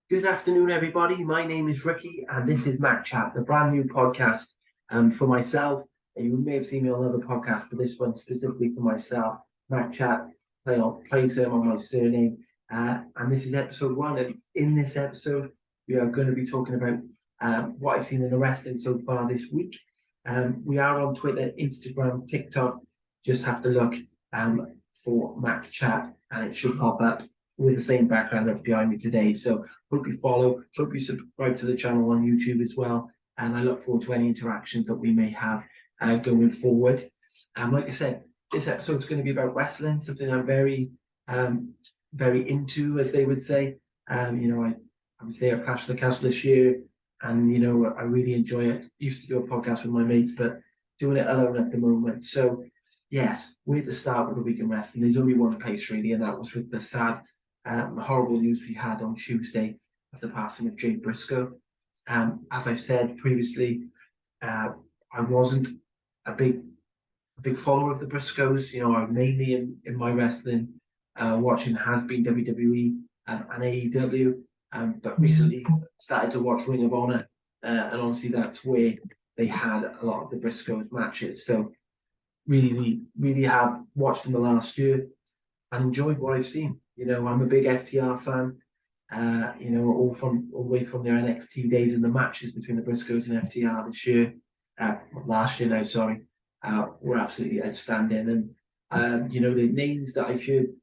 Good afternoon, everybody. My name is Ricky, and this is Mac Chat, the brand new podcast for myself. You may have seen me on other podcasts, but this one specifically for myself. Mac Chat, play term on my surname, and this is episode 1. And in this episode, we are going to be talking about what I've seen in the wrestling so far this week. We are on Twitter, Instagram, TikTok. Just have to look for Mac Chat, and it should pop up with the same background that's behind me today. So hope you follow, hope you subscribe to the channel on YouTube as well. And I look forward to any interactions that we may have going forward. Like I said, this episode is going to be about wrestling, something I'm very into, as they would say. I was there at Clash of the Castle this year, and I really enjoy it. Used to do a podcast with my mates, but doing it alone at the moment. So yes, we're at the start with the week in wrestling. There's only one place really, and that was with the sad horrible news we had on Tuesday of the passing of Jay Briscoe. As I've said previously, I wasn't a big follower of the Briscoes. I'm mainly in my wrestling watching has been WWE and AEW, but recently started to watch Ring of Honor, and obviously that's where they had a lot of the Briscoes matches. So really have watched in the last year and enjoyed what I've seen. I'm a big FTR fan. All the way from their NXT days and the matches between the Briscoes and FTR this year, last year now, sorry, were absolutely outstanding. And the names that I've heard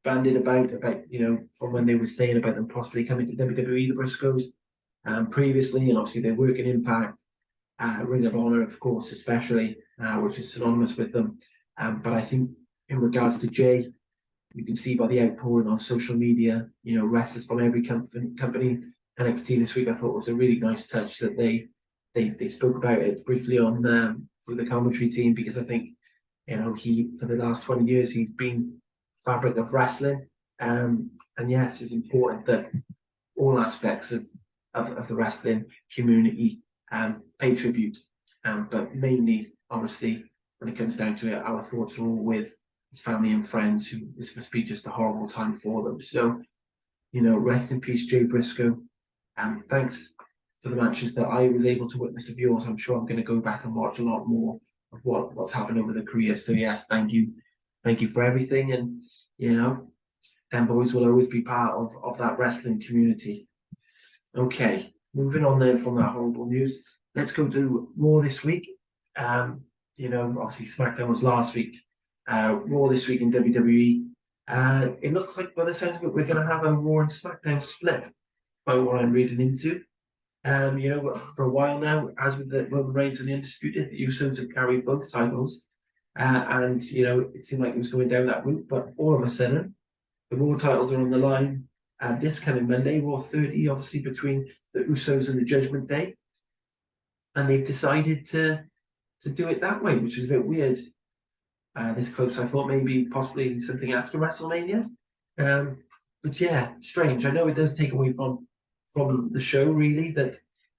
bandied about from when they were saying about them possibly coming to WWE, the Briscoes, previously, and obviously they work in Impact, Ring of Honor, of course, especially, which is synonymous with them. But I think in regards to Jay, you can see by the outpouring on social media, wrestlers from every company. NXT this week, I thought was a really nice touch that they spoke about it briefly on for the commentary team, because I think he, for the last 20 years, he's been fabric of wrestling, and yes, it's important that all aspects of the wrestling community pay tribute, but mainly, obviously, when it comes down to it, our thoughts are all with his family and friends, who this must be just a horrible time for them. So, rest in peace, Jay Briscoe. Thanks for the matches that I was able to witness of yours. I'm sure I'm going to go back and watch a lot more of what's happened over the career. So yes, thank you for everything. And them boys will always be part of that wrestling community. Okay, moving on then from that horrible news, let's go to Raw this week. Obviously SmackDown was last week. Raw this week in WWE. It looks like, by the sound of it, we're going to have a Raw and SmackDown split, by what I'm reading into. For a while now, as with the Roman Reigns and the Undisputed, the Usos have carried both titles, and it seemed like it was going down that route. But all of a sudden, the Raw titles are on the line this coming Monday, Raw 30, obviously between the Usos and the Judgment Day, and they've decided to do it that way, which is a bit weird. This close, I thought maybe possibly something after WrestleMania, but yeah, strange. I know it does take away from the show, really, that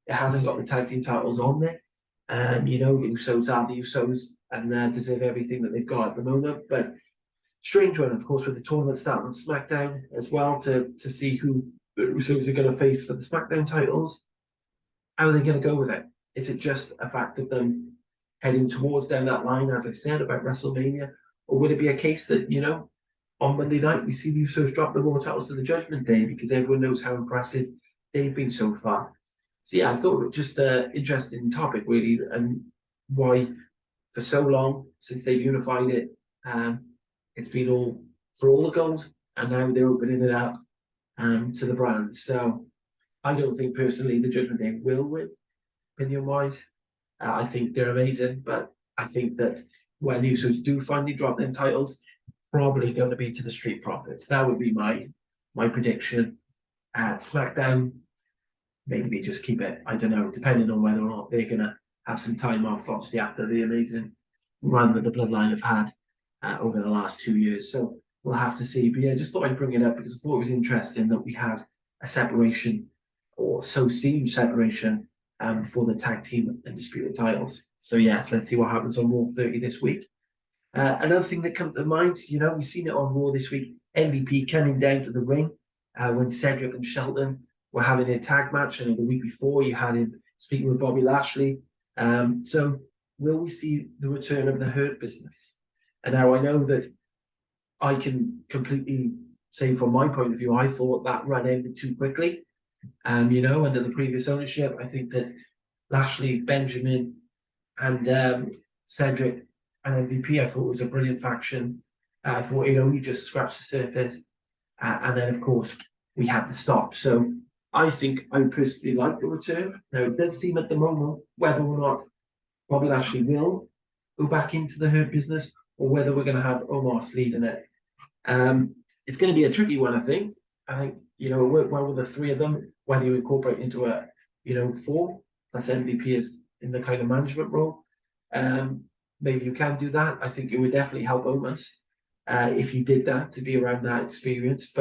it hasn't got the tag team titles on there. The Usos are the Usos and deserve everything that they've got at the moment. But strange one, of course, with the tournament starting on SmackDown as well, to see who the Usos are going to face for the SmackDown titles. How are they going to go with it? Is it just a fact of them heading towards down that line, as I said, about WrestleMania? Or would it be a case that, on Monday night, we see the Usos drop the Raw titles to the Judgment Day, because everyone knows how impressive they've been so far? So yeah, I thought it was just an interesting topic, really, and why for so long, since they've unified it, it's been all for all the gold, and now they're opening it up to the brands. So I don't think personally the Judgment Day will win, opinion-wise. I think they're amazing, but I think that when the Usos do finally drop them titles, probably going to be to the Street Profits. That would be my prediction. At SmackDown, maybe they just keep it, I don't know, depending on whether or not they're going to have some time off, obviously, after the amazing run that the Bloodline have had over the last 2 years. So we'll have to see. But yeah, just thought I'd bring it up because I thought it was interesting that we had a separation, or so seemed separation, for the tag team Undisputed titles. So yes, let's see what happens on Raw 30 this week. Another thing that comes to mind, we've seen it on Raw this week, MVP coming down to the ring when Cedric and Shelton were having a tag match. I know the week before you had him speaking with Bobby Lashley. So will we see the return of the Hurt Business? And now I know that I can completely say from my point of view, I thought that run ended too quickly. Under the previous ownership, I think that Lashley, Benjamin, and Cedric and MVP, I thought was a brilliant faction. I thought it only just scratched the surface. And then, of course, we had the stop. So I think I personally like the return. Now, it does seem at the moment whether or not Bobby Lashley will go back into the Hurt Business or whether we're going to have Omos leading it. It's going to be a tricky one, I think. I think, it worked well with the three of them, whether you incorporate into a, 4, plus MVP is in the kind of management role. Maybe you can do that. I think it would definitely help Omos if you did that, to be around that experience.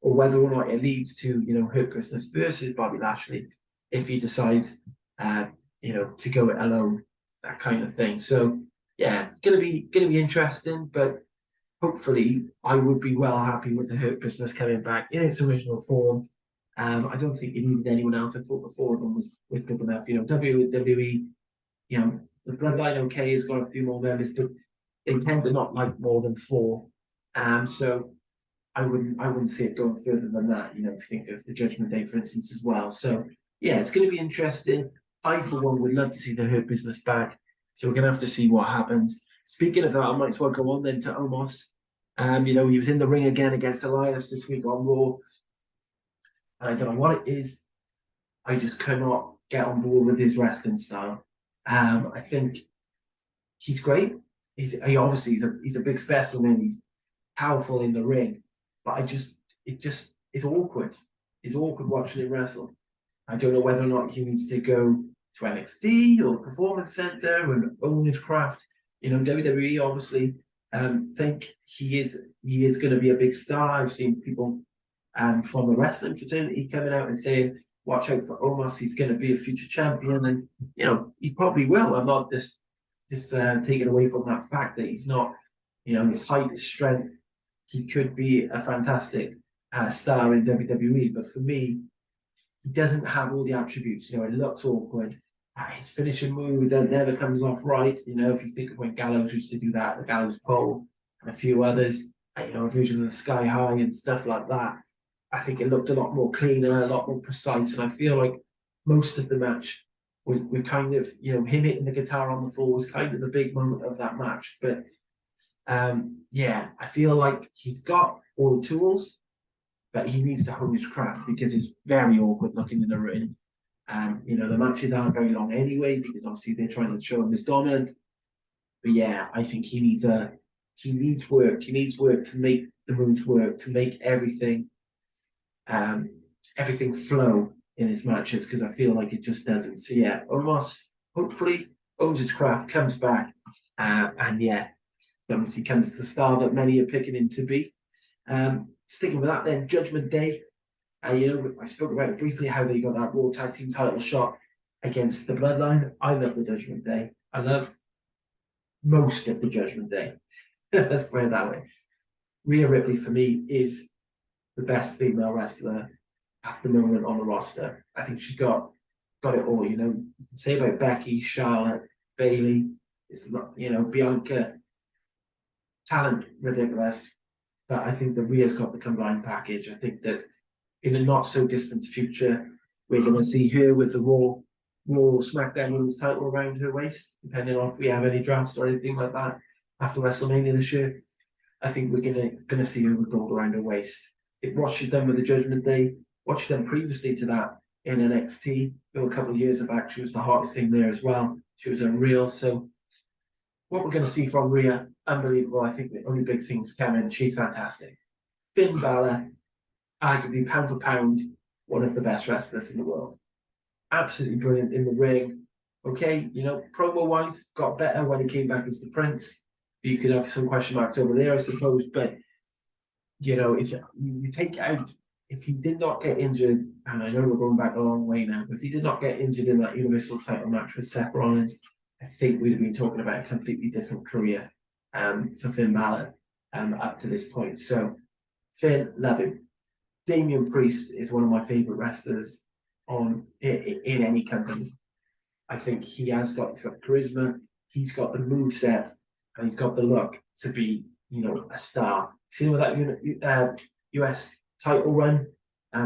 Or whether or not it leads to, Hurt Business versus Bobby Lashley if he decides, to go it alone, that kind of thing. So, yeah, gonna be interesting, but hopefully I would be well happy with the Hurt Business coming back in its original form. I don't think you needed anyone else. I thought the four of them was good enough. WWE, the Bloodline okay has got a few more members, but they tend to not like more than 4. So I wouldn't see it going further than that. If you think of the Judgment Day, for instance, as well. So yeah, it's going to be interesting. I, for one, would love to see the Hurt Business back. So we're going to have to see what happens. Speaking of that, I might as well go on then to Omos. He was in the ring again against Elias this week on Raw. And I don't know what it is. I just cannot get on board with his wrestling style. I think he's great. He's a big specimen. He's powerful in the ring, but it's awkward. It's awkward watching him wrestle. I don't know whether or not he needs to go to NXT or Performance Center and own his craft. WWE obviously think he is going to be a big star. I've seen people from the wrestling fraternity coming out and saying, watch out for Omos, he's going to be a future champion. And, he probably will. I'm not just taken away from that fact that he's not, his height, his strength. He could be a fantastic star in WWE. But for me, he doesn't have all the attributes. It looks awkward. His finishing move that never comes off right. If you think of when Gallows used to do that, the Gallows pole and a few others, a version of the Sky High and stuff like that. I think it looked a lot more cleaner, a lot more precise. And I feel like most of the match, we kind of, him hitting the guitar on the floor was kind of the big moment of that match. But I feel like he's got all the tools, but he needs to hone his craft because it's very awkward looking in the ring. The matches aren't very long anyway because obviously they're trying to show him as dominant. But yeah, I think he needs work. He needs work to make the moves work, to make everything flow in his matches, because I feel like it just doesn't. So yeah, Omos hopefully owns his craft, comes back, and yeah, obviously comes the star that many are picking him to be. Sticking with that then, Judgment Day. I spoke about it briefly, how they got that Raw Tag Team title shot against the Bloodline. I love the Judgment Day. I love most of the Judgment Day. Let's put it that way. Rhea Ripley, for me, is the best female wrestler at the moment on the roster. I think she's got it all. You can say about Becky, Charlotte, Bayley. It's not, Bianca. Talent ridiculous, but I think that Rhea's got the combined package. I think that in a not so distant future, we're going to see her with the Raw SmackDown Women's title around her waist, depending on if we have any drafts or anything like that after WrestleMania this year. I think we're going to see her with gold around her waist. What she's done with the Judgment Day, what she's done previously to that in NXT, a couple of years back, she was the hottest thing there as well. She was unreal. So what we're going to see from Rhea, unbelievable. I think the only big things coming. She's fantastic. Finn Balor, arguably pound for pound, one of the best wrestlers in the world. Absolutely brilliant in the ring. Okay, promo-wise, got better when he came back as the Prince. You could have some question marks over there, I suppose, but if you take out, if he did not get injured, and I know we're going back a long way now, but if he did not get injured in that Universal title match with Seth Rollins, I think we'd have been talking about a completely different career for Finn Balor up to this point. So, Finn, love him. Damian Priest is one of my favorite wrestlers in any company. I think he's got charisma, he's got the move set, and he's got the look to be, a star. Seen with that US title run,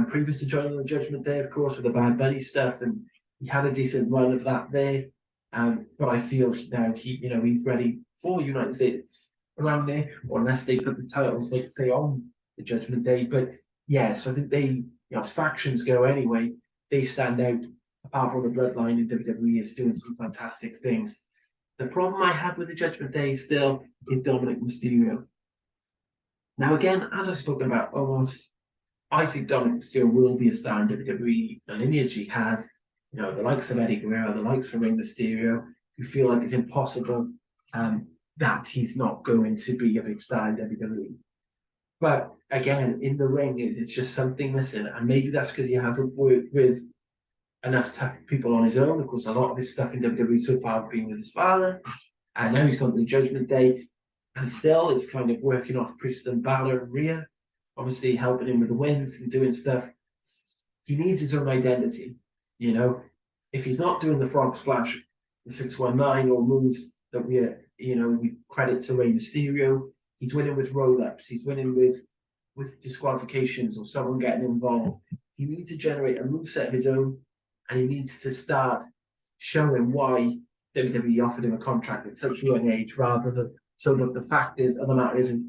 previous to joining the Judgment Day, of course, with the Bad Bunny stuff, and he had a decent run of that there. But I feel now he's ready for United States around there, or unless they put the titles, like say, on the Judgment Day. But yes, I think they, as factions go anyway, they stand out. Apart from the bloodline in WWE is doing some fantastic things. The problem I have with the Judgment Day still is Dominic Mysterio. Now, again, as I've spoken about almost, I think Dominic Mysterio will be a star in WWE. The lineage he has, the likes of Eddie Guerrero, the likes of Rey Mysterio, who feel like it's impossible that he's not going to be a big star in WWE. But again, in the ring, it's just something missing. And maybe that's because he hasn't worked with enough tough people on his own. Of course, a lot of his stuff in WWE so far has been with his father. And now he's gone to the Judgment Day. And still, it's kind of working off Priest and Balor and Rhea, obviously helping him with the wins and doing stuff. He needs his own identity, If he's not doing the frog splash, the 619, or moves that we credit to Rey Mysterio, he's winning with roll-ups, he's winning with disqualifications or someone getting involved. He needs to generate a moveset of his own, and he needs to start showing why WWE offered him a contract at such a young age, rather than so that the fact is, and the matter isn't,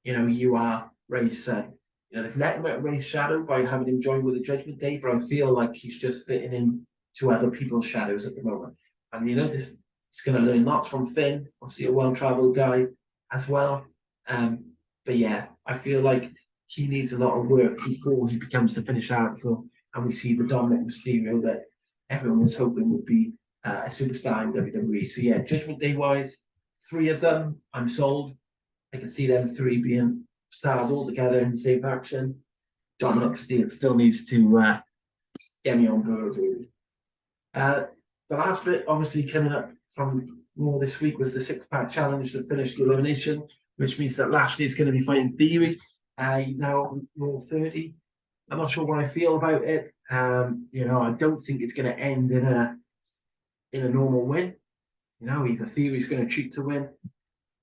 you are Rey's son. They've let him out of Rey's shadow by having him join with the Judgment Day, but I feel like he's just fitting in to other people's shadows at the moment. And he's going to learn lots from Finn, obviously a well-travelled guy as well. But yeah, I feel like he needs a lot of work before he becomes the finished article, and we see the Dominic Mysterio that everyone was hoping would be a superstar in WWE. So yeah, Judgment Day wise, 3 of them, I'm sold. I can see them 3 being stars all together in the same faction. Dominic still needs to get me on board, really. The last bit, obviously, coming up from Raw this week was the 6-pack challenge that finished the elimination, which means that Lashley is going to be fighting Theory now on Raw 30. I'm not sure what I feel about it. I don't think it's going to end in a normal win. Either Theory's going to cheat to win,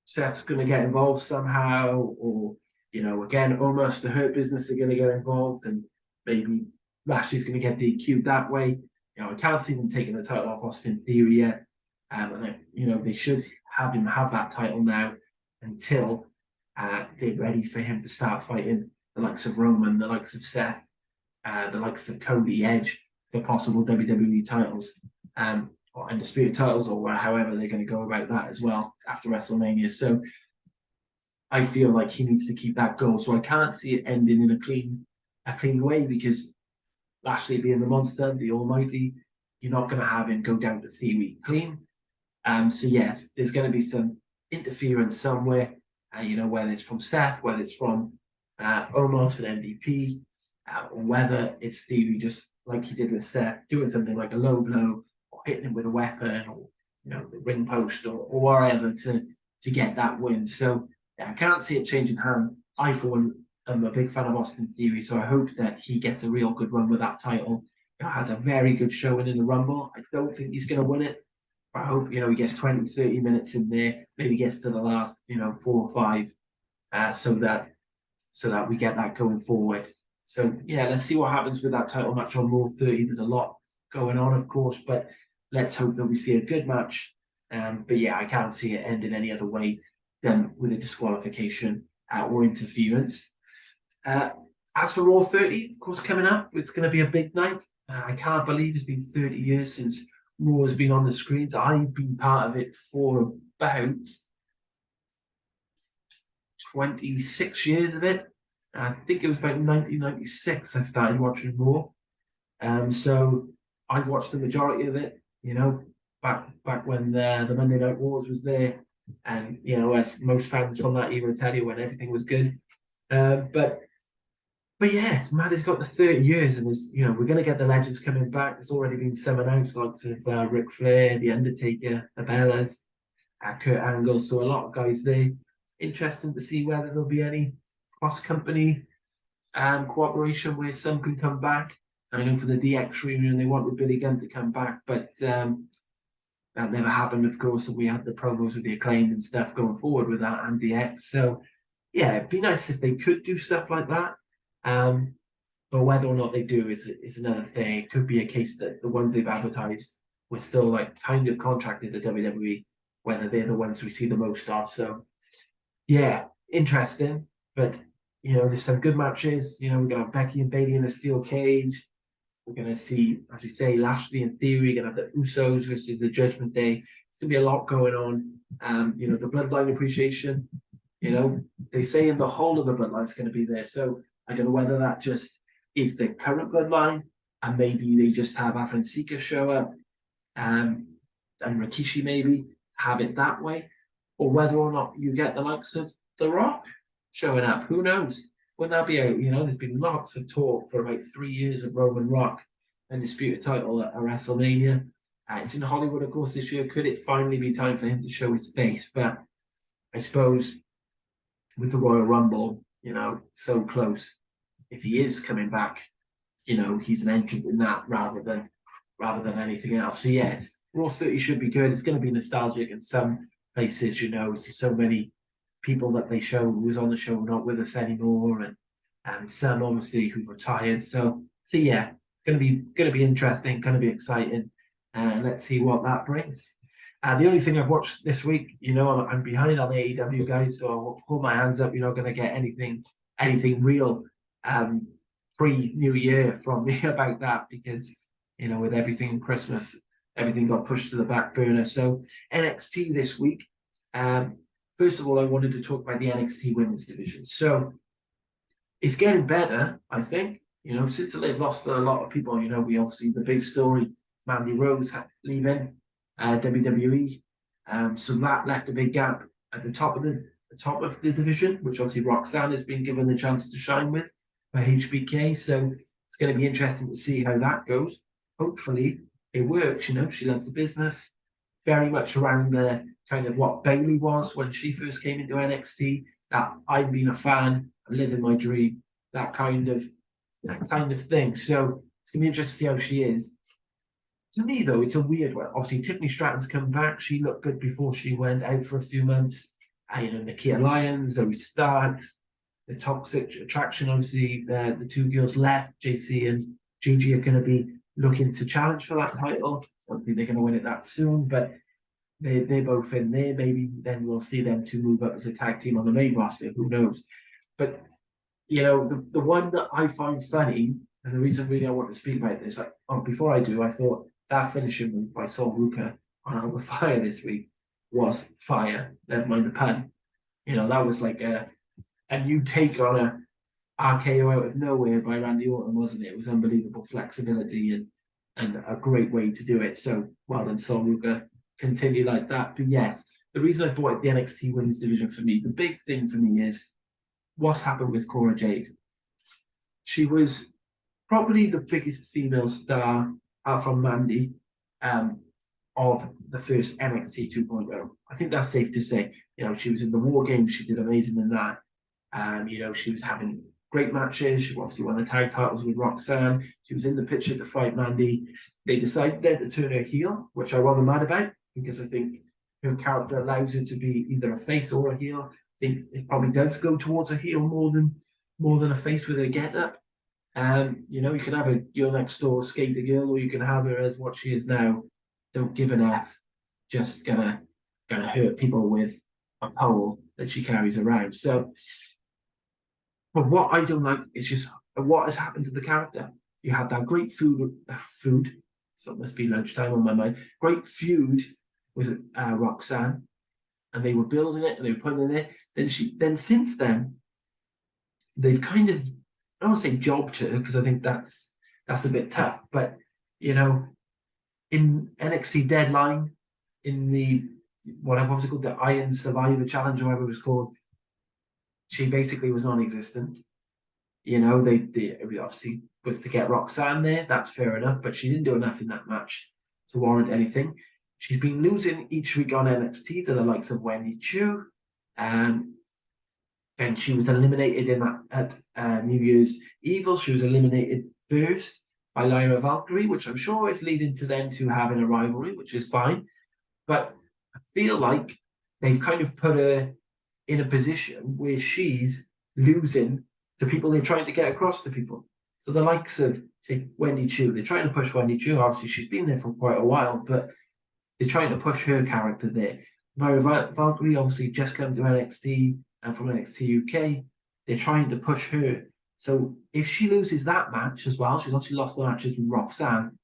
Seth's going to get involved somehow, or again, almost the Hurt Business are going to get involved, and maybe Lashley's going to get DQ'd that way. I can't see them taking the title off Austin Theory yet. And they should have him have that title now until they're ready for him to start fighting the likes of Roman, the likes of Seth, the likes of Cody, Edge for possible WWE titles, or Undisputed titles, or however they're going to go about that as well after WrestleMania. So I feel like he needs to keep that goal. So I can't see it ending in a clean way, because Lashley being the monster, the almighty, you're not going to have him go down to Theory clean. So yes, there's going to be some interference somewhere, whether it's from Seth, whether it's from Omos and MVP, or whether it's Theory just like he did with Seth, doing something like a low blow, or hitting him with a weapon, or the ring post, or whatever to get that win. So yeah, I can't see it changing hand. I, for one, am a big fan of Austin Theory, so I hope that he gets a real good run with that title. Has a very good showing in the Rumble. I don't think he's going to win it, but I hope he gets 20, 30 minutes in there, maybe gets to the last 4 or 5, so that we get that going forward. So yeah, let's see what happens with that title match on Raw 30. There's a lot going on, of course, but let's hope that we see a good match. But yeah, I can't see it ending any other way than with a disqualification or interference. As for Raw 30, of course, coming up, it's going to be a big night. I can't believe it's been 30 years since Raw has been on the screens. I've been part of it for about 26 years of it. I think it was about 1996 I started watching Raw. So I've watched the majority of it, back when the Monday Night Wars was there. And, as most fans from that era tell you, when everything was good. But yeah, it's mad. It's got the 30 years, and we're going to get the legends coming back. There's already been some announced, like of Ric Flair, The Undertaker, the Bellas, Kurt Angle. So a lot of guys there. Interesting to see whether there'll be any cross-company cooperation where some can come back. I know for the DX reunion they wanted Billy Gunn to come back, but that never happened, of course. And we had the promos with the Acclaimed and stuff going forward with that and DX. So yeah, it'd be nice if they could do stuff like that. But whether or not they do is another thing. It could be a case that the ones they've advertised we're still like kind of contracted to WWE, whether they're the ones we see the most of. So yeah, interesting. But there's some good matches. We're gonna have Becky and Bayley in a steel cage. We're gonna see, as we say, Lashley in theory. We're gonna have the Usos versus the Judgment Day. It's gonna be a lot going on. The Bloodline appreciation. They say in the whole of the Bloodline is going to be there. So I don't know whether that just is the current Bloodline, and maybe they just have Afro and Sika show up, and Rikishi maybe have it that way, or whether or not you get the likes of The Rock showing up. Who knows? Wouldn't that be out? There's been lots of talk for about 3 years of Roman Rock and disputed title at WrestleMania. It's in Hollywood, of course, this year. Could it finally be time for him to show his face? But I suppose with the Royal Rumble, so close. If he is coming back, he's an entrant in that rather than anything else. So yes, Raw 30 should be good. It's going to be nostalgic in some places. There's so many people that they show who's on the show not with us anymore, and some obviously who've retired. So yeah, going to be interesting, going to be exciting, and let's see what that brings. The only thing I've watched this week, I'm behind on the AEW guys, so I'll hold my hands up. You're not going to get anything real pre-New Year from me about that because, with everything in Christmas, everything got pushed to the back burner. So NXT this week. First of all, I wanted to talk about the NXT women's division. So it's getting better, I think. Since they've lost a lot of people, we obviously, the big story, Mandy Rose leaving WWE. So that left a big gap at the top of the division, which obviously Roxanne has been given the chance to shine with by HBK. So it's going to be interesting to see how that goes. Hopefully it works. She loves the business, very much around the kind of what Bayley was when she first came into NXT. That I've been a fan, I'm living my dream, that kind of thing. So it's going to be interesting to see how she is. To me, though, it's a weird one. Obviously, Tiffany Stratton's come back. She looked good before she went out for a few months. Nakia Lyons, Zoe Starks, the Toxic Attraction, obviously, the two girls left. JC and Gigi are going to be looking to challenge for that title. I don't think they're going to win it that soon, but they're both in there. Maybe then we'll see them two move up as a tag team on the main roster. Who knows? But, the one that I find funny, and the reason really I want to speak about this, before I do, I thought that finishing move by Sol Ruka on Alba Fire this week was fire. Never mind the pun. That was like a new take on a RKO out of nowhere by Randy Orton, wasn't it? It was unbelievable flexibility and a great way to do it. So well done, Sol Ruka. Continue like that. But yes, the reason I brought the NXT Women's Division for me, the big thing for me is what's happened with Cora Jade. She was probably the biggest female star out from Mandy of the first NXT 2.0. I think that's safe to say. She was in the War Games. She did amazing in that. She was having great matches. She obviously won the tag titles with Roxanne. She was in the picture to fight Mandy. They decided then to turn her heel, which I wasn't mad about because I think her character allows her to be either a face or a heel. I think it probably does go towards a heel more than a face with her get-up. You can have a girl next door skater girl, or you can have her as what she is now. Don't give an F. Just gonna hurt people with a pole that she carries around. So, but what I don't like is just what has happened to the character. You had that great food. So it must be lunchtime on my mind. Great feud with Roxanne, and they were building it and they were putting it in there. Then since then, they've kind of, I don't want to say jobbed her because I think that's a bit tough. But in NXT Deadline, in the what was it called, the Iron Survivor Challenge, or whatever it was called, she basically was non-existent. They obviously was to get Roxanne there. That's fair enough, but she didn't do enough in that match to warrant anything. She's been losing each week on NXT to the likes of Wendy Chu, Then she was eliminated in that at New Year's Evil. She was eliminated first by Lyra Valkyrie, which I'm sure is leading to them to having a rivalry, which is fine. But I feel like they've kind of put her in a position where she's losing to people they're trying to get across to people. So the likes of, say, Wendy Chu, they're trying to push Wendy Chu. Obviously, she's been there for quite a while, but they're trying to push her character there. Lyra Valkyrie obviously just come to NXT and from NXT UK. They're trying to push her. So if she loses that match as well, she's obviously lost the matches with Roxanne.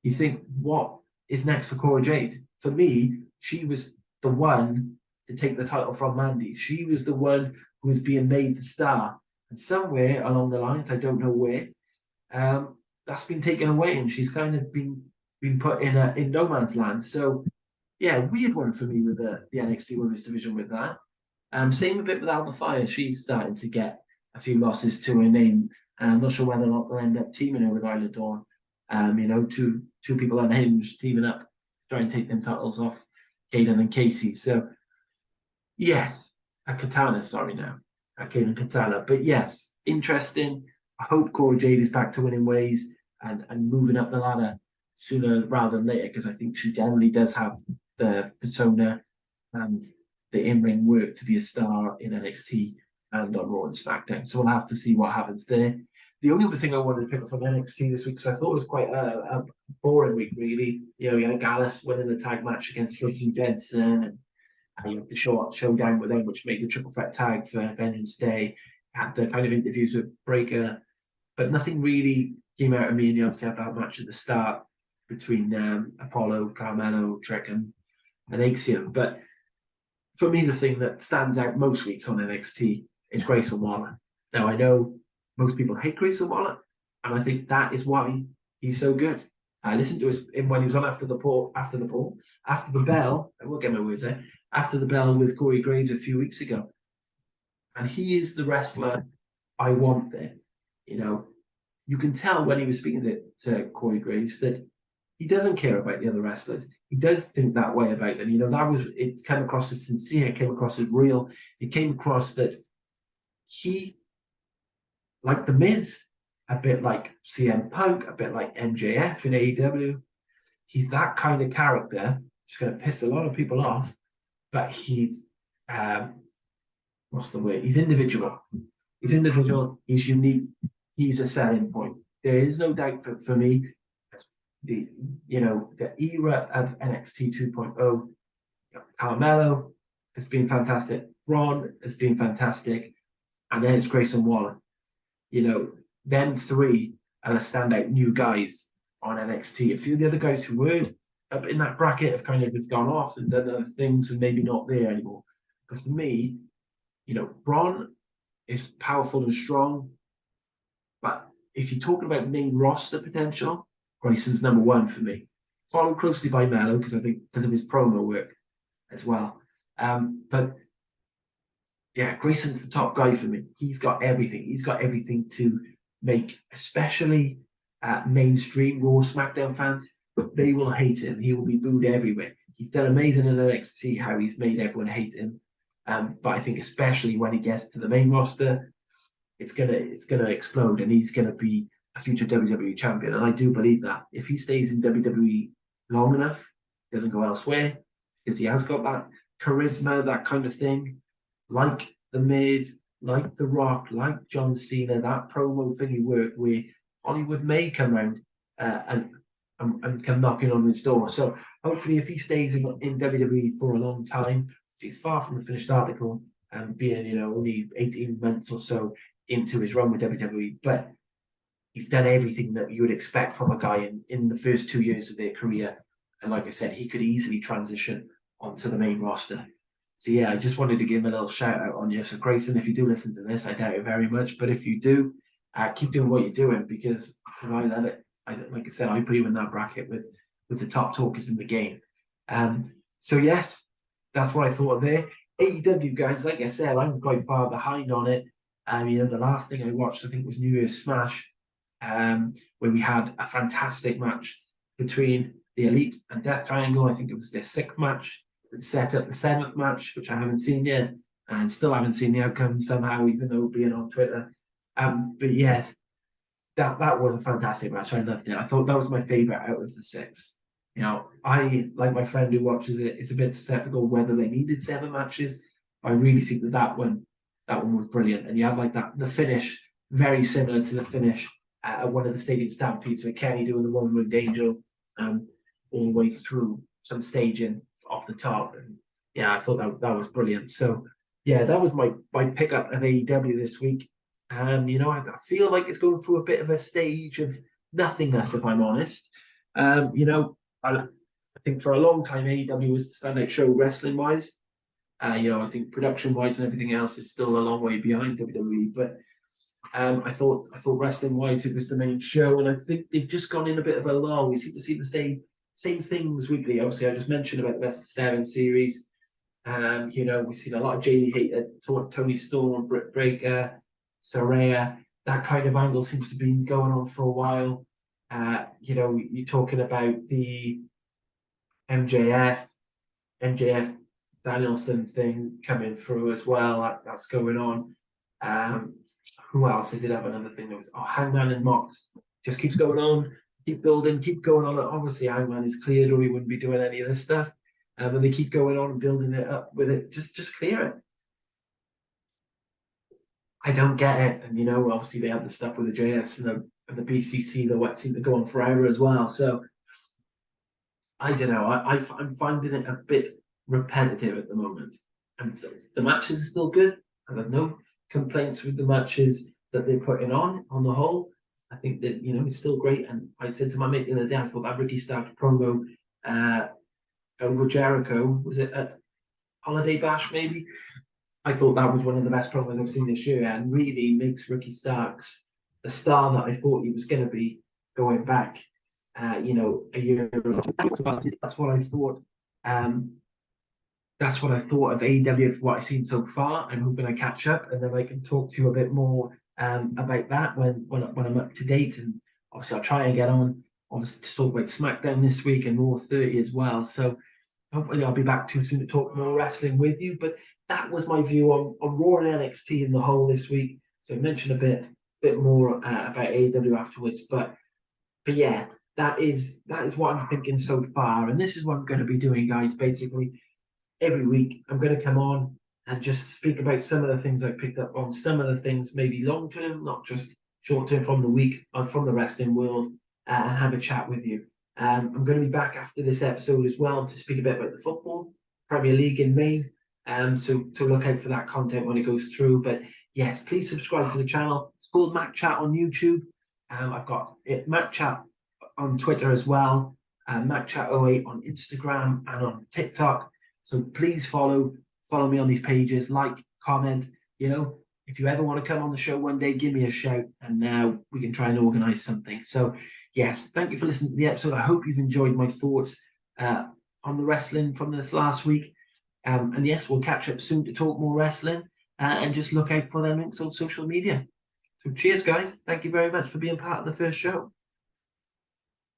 You think, what is next for Cora Jade? For me, she was the one to take the title from Mandy. She was the one who was being made the star. And somewhere along the lines, I don't know where, that's been taken away, and she's kind of been put in no man's land. So yeah, weird one for me with the NXT Women's Division with that. Same a bit with Alba Fire. She's starting to get a few losses to her name. And I'm not sure whether or not they'll end up teaming her with Isla Dawn. Two people unhinged teaming up, try and take them titles off Kaden and Casey. So yes, a Katana, sorry now. Kaden Katana. But yes, interesting. I hope Cora Jade is back to winning ways and moving up the ladder sooner rather than later, because I think she generally does have the persona and the in-ring work to be a star in NXT and on Raw and SmackDown. So we'll have to see what happens there. The only other thing I wanted to pick up from NXT this week, because I thought it was quite a boring week, really. You had Gallus winning the tag match against Christian Jensen, and you had the showdown with them, which made the triple threat tag for Vengeance Day. Had the kind of interviews with Breaker, but nothing really came out of me. And you obviously had that match at the start between Apollo, Carmelo, Trick, and Axiom. But for me, the thing that stands out most weeks on NXT is Grayson Waller. Now, I know most people hate Grayson Waller, and I think that is why he's so good. I listened to him when he was on After the Bell, I won't get my words there, After the Bell with Corey Graves a few weeks ago. And he is the wrestler I want there. You can tell when he was speaking to Corey Graves that he doesn't care about the other wrestlers. He does think that way about them. It came across as sincere, it came across as real. It came across that he, like The Miz, a bit like CM Punk, a bit like MJF in AEW, he's that kind of character. It's going to piss a lot of people off, but he's, what's the word? He's individual. He's individual, he's unique, he's a selling point. There is no doubt for me, the era of NXT 2.0, Carmelo has been fantastic, Braun has been fantastic, and then it's Grayson Waller. Them three are the standout new guys on NXT. A few of the other guys who were up in that bracket have kind of gone off and done other things and maybe not there anymore. But for me, Braun is powerful and strong, but if you're talking about main roster potential, Grayson's number one for me. Followed closely by Mello, because I think because of his promo work as well. But yeah, Grayson's the top guy for me. He's got everything. He's got everything to make, especially mainstream Raw SmackDown fans, they will hate him. He will be booed everywhere. He's done amazing in NXT, how he's made everyone hate him. But I think especially when he gets to the main roster, it's gonna explode, and he's gonna be a future WWE champion. And I do believe that if he stays in WWE long enough, doesn't go elsewhere, because he has got that charisma, that kind of thing, like The Miz, like The Rock, like John Cena, that promo thing he worked where Hollywood may come round and come knocking on his door. So hopefully, if he stays in WWE for a long time, he's far from the finished article and being, only 18 months or so into his run with WWE, but he's done everything that you would expect from a guy in the first 2 years of their career. And like I said, he could easily transition onto the main roster. So yeah, I just wanted to give him a little shout out on you. So Grayson, if you do listen to this, I doubt it very much, but if you do, keep doing what you're doing because I love it. Like I said, I put you in that bracket with the top talkers in the game. So yes, that's what I thought of there. AEW guys, like I said, I'm quite far behind on it. The last thing I watched, I think, was New Year's Smash, where we had a fantastic match between the Elite and Death Triangle. I think it was their 6th match that set up the 7th match, which I haven't seen yet. and still haven't seen the outcome somehow, even though being on Twitter. But yes, that was a fantastic match. I loved it. I thought that was my favorite out of the six. You know, I, like my friend who watches it, is a bit skeptical whether they needed 7 matches. I really think that one was brilliant. And you have like the finish very similar to the finish at one of the stadium stampedes with Kenny doing the one-winged angel all the way through some staging off the top. And yeah, I thought that was brilliant. So yeah, that was my pickup of AEW this week. You know, I feel like it's going through a bit of a stage of nothingness, if I'm honest. You know, I think for a long time AEW was the standout show wrestling wise. You know, I think production wise and everything else is still a long way behind WWE, but I thought wrestling wise it was the main show, and I think they've just gone in a bit of a lull. We seem to see the same things weekly. Obviously, I just mentioned about the Best of 7 series. You know, we've seen a lot of JD Hater, Tony Storm, Britt Baker, Saraya. That kind of angle seems to be going on for a while. You know, you're talking about the MJF Danielson thing coming through as well. That's going on. Who else? I did have another thing that was Hangman and Mox. Just keeps going on, keep building, keep going on. Obviously, Hangman is cleared or he wouldn't be doing any of this stuff. And they keep going on and building it up with it. Just clear it. I don't get it. And you know, obviously they had the stuff with the JS and the BCC that seemed to go on forever as well. So I don't know. I'm finding it a bit repetitive at the moment. And the matches are still good. I have no complaints with the matches that they're putting on the whole. I think that, you know, it's still great. And I said to my mate the other day, I thought that Ricky Starks promo over Jericho, was it at Holiday Bash maybe? I thought that was one of the best promos I've seen this year, and really makes Ricky Starks the star that I thought he was going to be going back, you know, a year ago. That's what I thought. That's what I thought of AEW for what I've seen so far. I'm hoping I catch up, and then I can talk to you a bit more about that when I'm up to date. And obviously, I'll try and get on, obviously, to talk about SmackDown this week and Raw 30 as well. So hopefully, I'll be back too soon to talk more wrestling with you. But that was my view on Raw and NXT in the whole this week. So I mentioned a bit more about AEW afterwards. But yeah, that is what I'm thinking so far. And this is what I'm going to be doing, guys. Basically, every week I'm going to come on and just speak about some of the things I picked up on, some of the things maybe long term, not just short term from the week or from the wrestling world, and have a chat with you. I'm going to be back after this episode as well to speak a bit about the football Premier League in May. So to look out for that content when it goes through. But yes, please subscribe to the channel. It's called Mac Chat on YouTube. I've got Mac Chat on Twitter as well. Mac Chat 08 on Instagram and on TikTok. So please follow me on these pages, like, comment. You know, if you ever want to come on the show one day, give me a shout, and now we can try and organise something. So yes, thank you for listening to the episode. I hope you've enjoyed my thoughts on the wrestling from this last week. And yes, we'll catch up soon to talk more wrestling, and just look out for their links on social media. So cheers, guys. Thank you very much for being part of the first show.